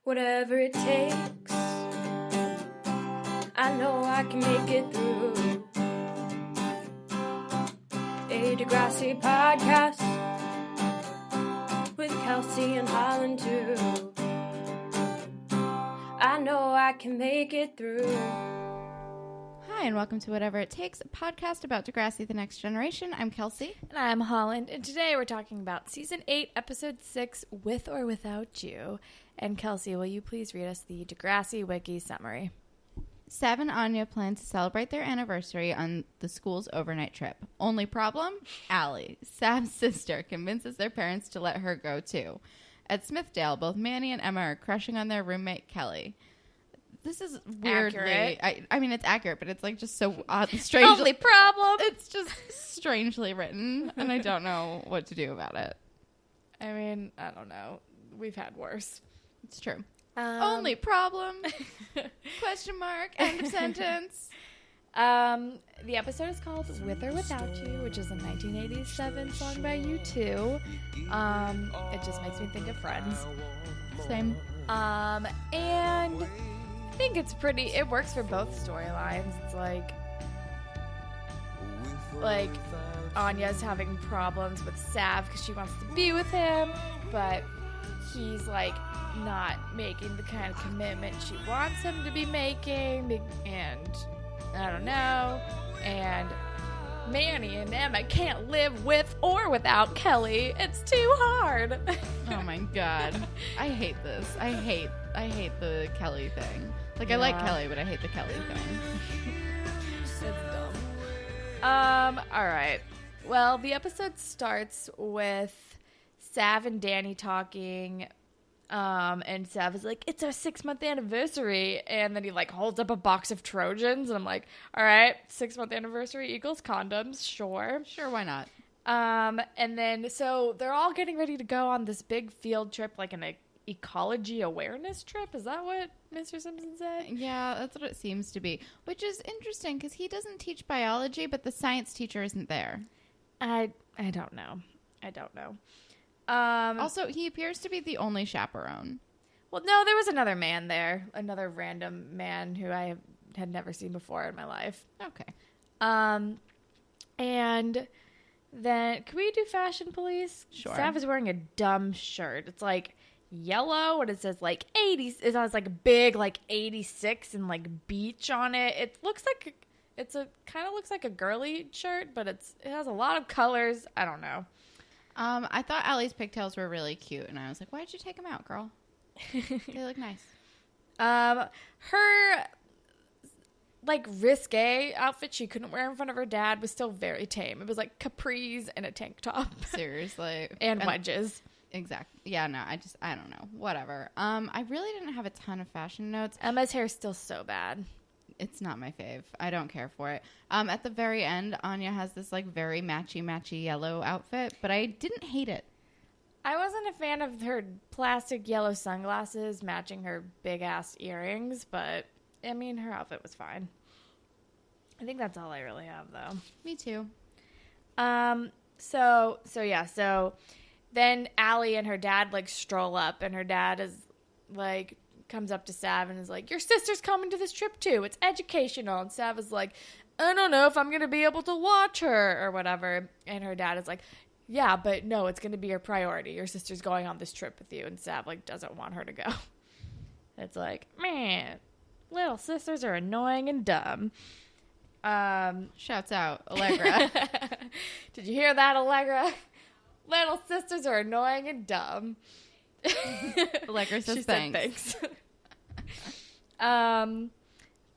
whatever it takes. I know I can make it through. A Degrassi podcast with Kelsey and Holland too. I know I can make it through. Hi, and welcome to Whatever It Takes, a podcast about Degrassi, The Next Generation. I'm Kelsey. And I'm Holland, and today we're talking about Season 8, Episode 6, With or Without You. And Kelsey, will you please read us the Degrassi Wiki summary? Sav and Anya plan to celebrate their anniversary on the school's overnight trip. Only problem? Alli, Sav's sister, convinces their parents to let her go too. At Smithdale, both Manny and Emma are crushing on their roommate Kelly. This is weirdly, I mean, it's accurate, but it's like just so strangely. Only problem. It's just strangely written, and I don't know what to do about it. I mean, I don't know. We've had worse. It's true. Only problem? Question mark. End of sentence. The episode is called With or Without You, which is a 1987 song by U2. It just makes me think of Friends. Same. And I think it's pretty, it works for both storylines. It's like Anya's having problems with Sav because she wants to be with him, but he's like not making the kind of commitment she wants him to be making, and I don't know, and Manny and Emma can't live with or without Kelly. It's too hard. Oh my god. I hate this. I hate the Kelly thing. Like, I like Kelly, but I hate the Kelly thing. It's dumb. Alright. Well, the episode starts with Sav and Danny talking, and Sav is like, it's our 6-month anniversary, and then he like holds up a box of Trojans, and I'm like, alright, 6-month anniversary equals condoms, sure, why not? And then so they're all getting ready to go on this big field trip, like an ecology awareness trip. Is that what Mr. Simpson said? Yeah, that's what it seems to be, which is interesting because he doesn't teach biology, but the science teacher isn't there. I don't know. Also, he appears to be the only chaperone. Well, no, there was another man there. Another random man who I had never seen before in my life. Okay. And then, can we do fashion police? Sure. Sav is wearing a dumb shirt. It's like yellow, and it says like 80s. It has like a big like 86 and like beach on it. It looks like kind of looks like a girly shirt, but it has a lot of colors. I don't know. I thought Alli's pigtails were really cute, and I was like, why'd you take them out, girl? They look nice. Her like risque outfit she couldn't wear in front of her dad was still very tame. It was like capris and a tank top. Seriously. and wedges. Exactly. Yeah, no, I don't know. Whatever. I really didn't have a ton of fashion notes. Emma's hair is still so bad. It's not my fave. I don't care for it. At the very end, Anya has this like very matchy yellow outfit, but I didn't hate it. I wasn't a fan of her plastic yellow sunglasses matching her big ass earrings, but I mean, her outfit was fine. I think that's all I really have though. Me too. So then Alli and her dad like stroll up, and her dad is like comes up to Sav and is like, your sister's coming to this trip too. It's educational. And Sav is like, I don't know if I'm going to be able to watch her or whatever. And her dad is like, yeah, but no, it's going to be your priority. Your sister's going on this trip with you. And Sav like doesn't want her to go. It's like, man, little sisters are annoying and dumb. Shouts out, Allegra. Did you hear that, Allegra? Little sisters are annoying and dumb. Allegra says she thanks. Said thanks.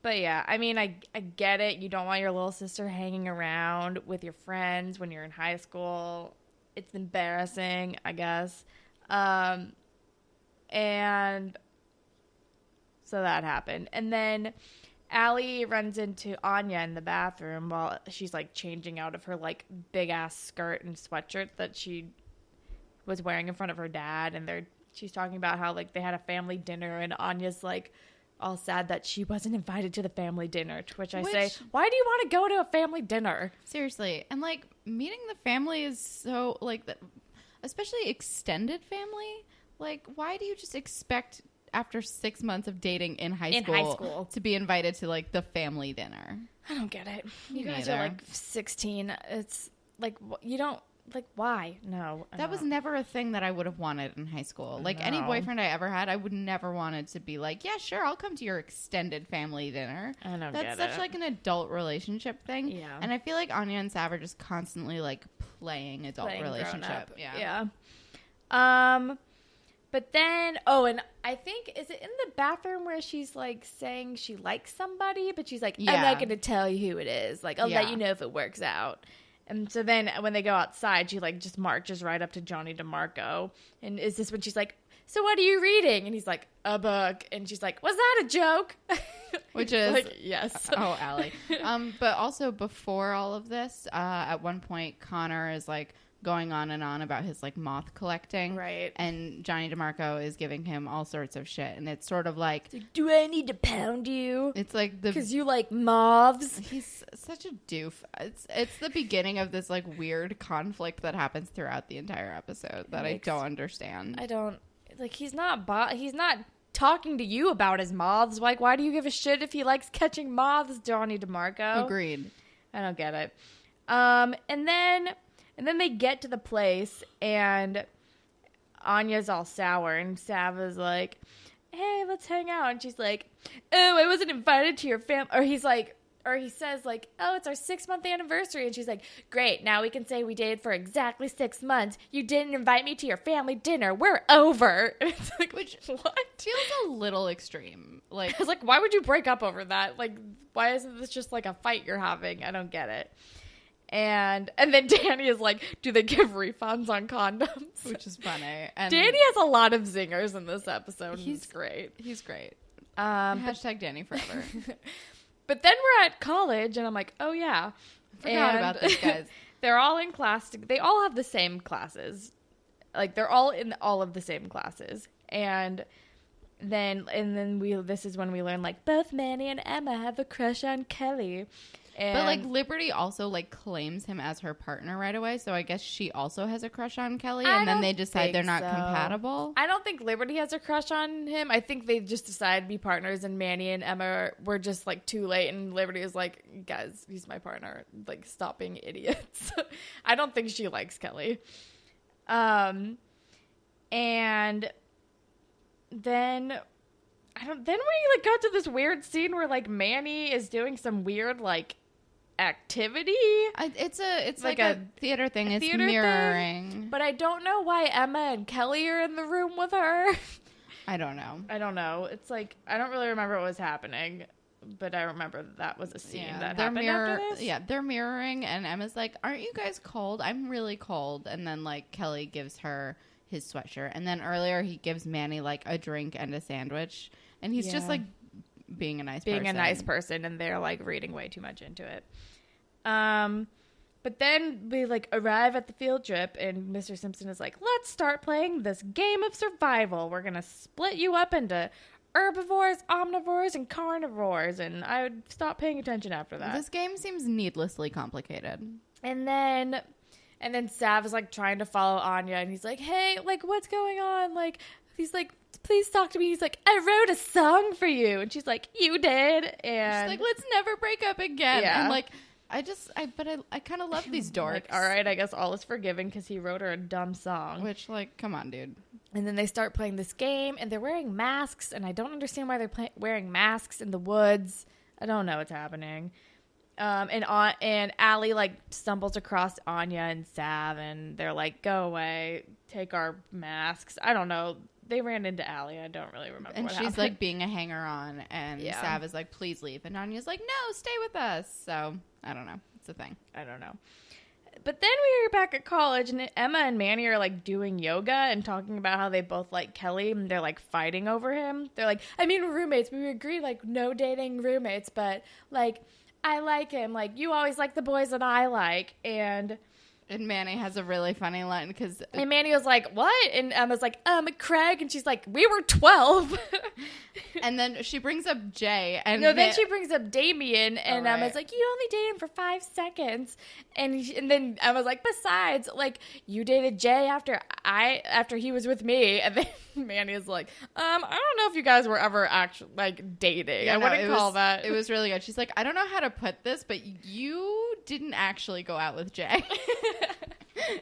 But yeah, I mean, I get it. You don't want your little sister hanging around with your friends when you're in high school. It's embarrassing, I guess. And so that happened. And then Alli runs into Anya in the bathroom while she's like changing out of her like big ass skirt and sweatshirt that she was wearing in front of her dad, and she's talking about how like they had a family dinner, and Anya's like all sad that she wasn't invited to the family dinner, to which I say, why do you want to go to a family dinner? Seriously. And like meeting the family is so like, especially extended family, like why do you just expect after 6 months of dating in high In high school. to be invited to like the family dinner. I don't get it. You Me guys neither. are like 16. It's like, you don't, like, why? No. That was never a thing that I would have wanted in high school. Like any No. boyfriend I ever had, I would never wanted to be like, yeah, sure, I'll come to your extended family dinner. I don't That's get such it. like an adult relationship thing. Yeah. And I feel like Anya and Sav are just constantly like playing adult Playing relationship. grown-up. Yeah. But then, and I think, is it in the bathroom where she's like saying she likes somebody, but she's like, I'm Yeah. not going to tell you who it is. Like, I'll let Yeah. you know if it works out. And so then when they go outside, she like just marches right up to Johnny DiMarco. And is this when she's like, so what are you reading? And he's like, a book. And she's like, was that a joke? Which is like, yes. Oh, Alli. But also before all of this, at one point Connor is like going on and on about his like moth collecting. Right. And Johnny DiMarco is giving him all sorts of shit. And it's sort of like, Do I need to pound you? it's like the Because you like moths. he's such a doof. It's the beginning of this like weird conflict that happens throughout the entire episode that I don't understand. I don't, like, he's not talking to you about his moths. Like, why do you give a shit if he likes catching moths, Johnny DiMarco? Agreed. I don't get it. And then they get to the place, and Anya's all sour, and Sav is like, hey, let's hang out. And she's like, oh, I wasn't invited to your family. Or he says, like, oh, it's our 6-month anniversary. And she's like, great, now we can say we dated for exactly 6 months. You didn't invite me to your family dinner. We're over. And it's like, Which what? feels a little extreme. Like, I was like, why would you break up over that? Like, why isn't this just like a fight you're having? I don't get it. And then Danny is like, do they give refunds on condoms? which is funny. And Danny has a lot of zingers in this episode. He's great. He's great. But Hashtag Danny forever. then we're at college, and I'm like, oh yeah, Forgot about these guys. They're all in class. They all have the same classes. Like, they're all in all of the same classes. And then this is when we learn, like, both Manny and Emma have a crush on Kelly. And But like Liberty also like claims him as her partner right away, so I guess she also has a crush on Kelly, and then they decide they're not compatible. I don't think Liberty has a crush on him. I think they just decided to be partners, and Manny and Emma were just like too late, and Liberty is like, guys, he's my partner. Like, stop being idiots. I don't think she likes Kelly. And then then we like got to this weird scene where like Manny is doing some weird like activity. It's Like like a theater thing. It's theater mirroring. thing, but I don't know why Emma and Kelly are in the room with her. I don't know. I don't know. It's like, I don't really remember what was happening, but I remember that was a scene that happened after this. Yeah, they're mirroring, and Emma's like, "Aren't you guys cold? I'm really cold." And then like Kelly gives her his sweatshirt, and then earlier he gives Manny like a drink and a sandwich, and he's just like being a nice person, and they're like reading way too much into it. But then we like arrive at the field trip, and Mr. Simpson is like, let's start playing this game of survival. We're gonna split you up into herbivores, omnivores, and carnivores. And I would stop paying attention after that. This game seems needlessly complicated. And then Sav is like trying to follow Anya, and he's like, hey, like, what's going on? Like, he's like, please talk to me. He's like, I wrote a song for you. And she's like, you did. And she's like, let's never break up again. Yeah. And like, I kind of love these dorks. Like, all right, I guess all is forgiven because he wrote her a dumb song. Which, like, come on, dude. And then they start playing this game, and they're wearing masks, and I don't understand why they're wearing masks in the woods. I don't know what's happening. And Alli like stumbles across Anya and Sav, and they're like, "Go away, take our masks." I don't know. They ran into Alli. I don't really remember. And what she's happened. like being a hanger-on, and Sav is like, "Please leave," and Anya's like, "No, stay with us." So I don't know. It's a thing. I don't know. But then we were back at college, and Emma and Manny are like doing yoga and talking about how they both like Kelly, and they're like fighting over him. They're like, I mean, we're roommates. We agree like no dating roommates, but like I like him. Like you always like the boys that I like, and Manny has a really funny line because Manny was like, what? And Emma's like, Craig, and she's like, we were 12. And then she brings up Jay. And then she brings up Damien, and right. Emma's like, you only dated him for 5 seconds. And then Emma's like, besides, like, you dated Jay after he was with me. And then Manny is like, I don't know if you guys were ever actually, like, dating. Yeah, I wouldn't call that. It was really good. She's like, I don't know how to put this, but you didn't actually go out with Jay.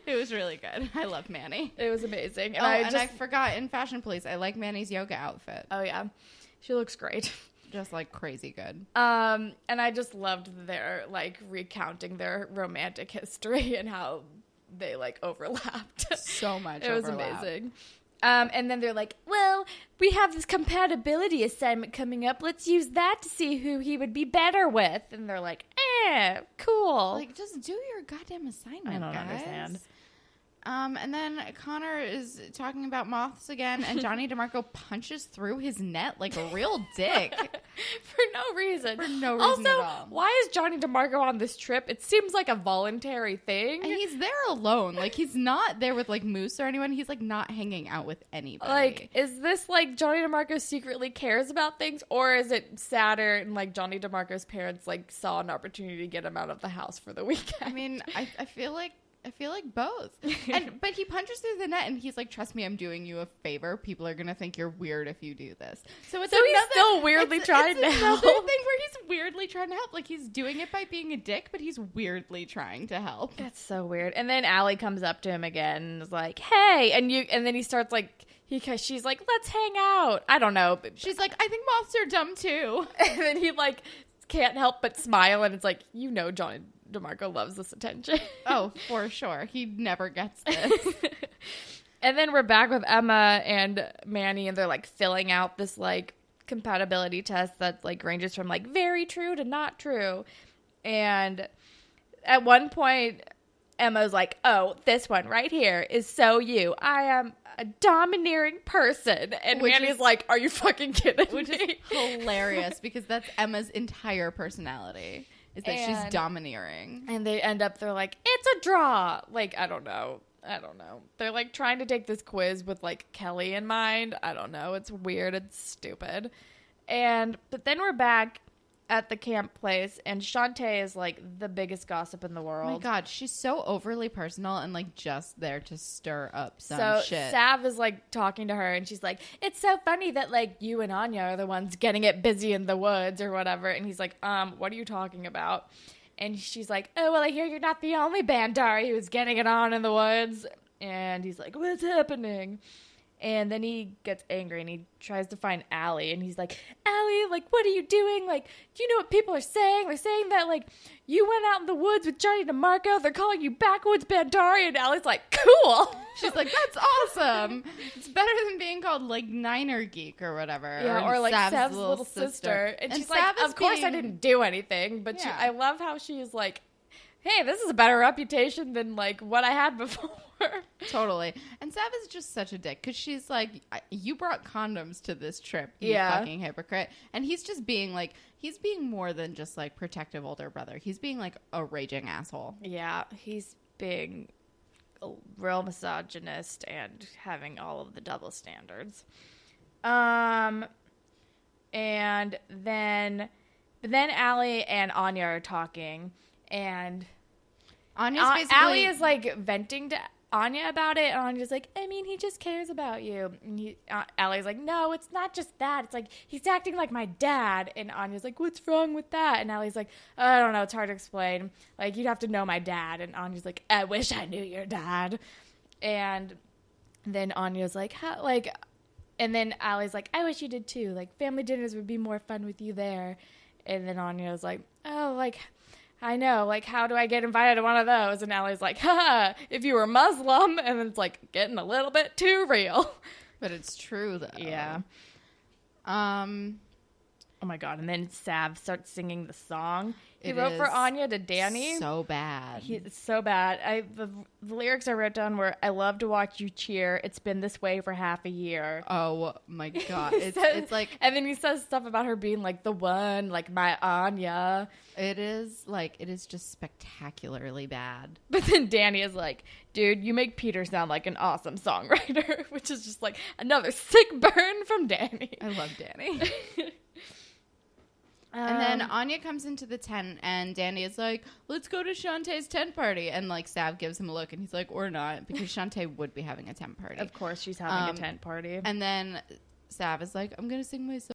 It was really good. I love Manny. It was amazing. And I forgot, in Fashion Police, I like Manny's yoga outfit. Oh, yeah. She looks great. Just, like, crazy good. And I just loved their, like, recounting their romantic history and how they, like, overlapped. So much It was overlap. amazing. And then they're like, well, we have this compatibility assignment coming up. Let's use that to see who he would be better with. And they're like, cool. Like, just do your goddamn assignment, I don't guys. understand. And then Connor is talking about moths again, and Johnny DiMarco punches through his net like a real dick. For no reason. For no reason also, at all. why is Johnny DiMarco on this trip? It seems like a voluntary thing. And he's there alone. Like, he's not there with, like, Moose or anyone. He's, like, not hanging out with anybody. Like, is this, like, Johnny DiMarco secretly cares about things? Or is it sadder and, like, Johnny DiMarco's parents, like, saw an opportunity to get him out of the house for the weekend? I mean, I feel like both. But he punches through the net and he's like, trust me, I'm doing you a favor. People are going to think you're weird if you do this. So he's still weirdly trying to help. Another thing where he's weirdly trying to help. Like, he's doing it by being a dick, but he's weirdly trying to help. That's so weird. And then Alli comes up to him again and is like, hey. And then he starts like, she's like, let's hang out. I don't know. She's like, I think moths are dumb too. And then he like can't help but smile. And it's like, Johnny DiMarco loves this attention. Oh, for sure. He never gets this. And then we're back with Emma and Manny, and they're like filling out this like compatibility test that like ranges from like very true to not true. And at one point, Emma's like, oh, this one right here is so you. I am a domineering person. And Manny's like, are you fucking kidding me? Which is hilarious because that's Emma's entire personality. Is that she's domineering. And they're like, it's a draw. Like, I don't know. They're like trying to take this quiz with like Kelly in mind. I don't know. It's weird. It's stupid. But then we're back at the camp place, and Shantae is like the biggest gossip in the world. Oh my God, she's so overly personal and like just there to stir up some shit. Sav is like talking to her, and she's like, it's so funny that like you and Anya are the ones getting it busy in the woods or whatever. And he's like, what are you talking about? And she's like, oh, well, I hear you're not the only Bandari who's getting it on in the woods. And he's like, what's happening? And then he gets angry and he tries to find Alli. And he's like, Alli, like, what are you doing? Like, do you know what people are saying? They're saying that, like, you went out in the woods with Johnny DiMarco. They're calling you Backwoods Bandari. And Allie's like, cool. She's like, that's awesome. It's better than being called, like, Niner Geek or whatever. Yeah, or like Sav's little sister. And she's like, of course I didn't do anything. But I love how she's like, hey, this is a better reputation than, like, what I had before. Totally. And Sav is just such a dick because she's like, you brought condoms to this trip, you fucking hypocrite. And he's just being like, he's being more than just like protective older brother. He's being like a raging asshole. Yeah, he's being a real misogynist and having all of the double standards. And then Alli and Anya are talking, and Alli is like venting to Anya about it, and Anya's like, I mean, he just cares about you. And Alli's like, no, it's not just that. It's like, he's acting like my dad. And Anya's like, what's wrong with that? And Alli's like, I don't know, it's hard to explain. Like, you'd have to know my dad. And Anya's like, I wish I knew your dad. And then Anya's like, how, like, and then Alli's like, I wish you did too. Like, family dinners would be more fun with you there. And then Anya's like, oh, like, I know, like, how do I get invited to one of those? And Allie's like, ha, if you were Muslim. And then it's like getting a little bit too real. But it's true, though. Yeah. Oh my God. And then Sav starts singing the song he It wrote for is Anya to Danny. So bad. It's so bad. The lyrics I wrote down were, I love to watch you cheer. It's been this way for half a year. Oh my God. It's like, and then he says stuff about her being like the one, like my Anya. it is just spectacularly bad. But then Danny is like, dude, you make Peter sound like an awesome songwriter, which is just like another sick burn from Danny. I love Danny. And then Anya comes into the tent, and Danny is like, let's go to Shantae's tent party. And, like, Sav gives him a look, and he's like, or not, because Shantae would be having a tent party. Of course, she's having a tent party. And then Sav is like, I'm going to sing my song.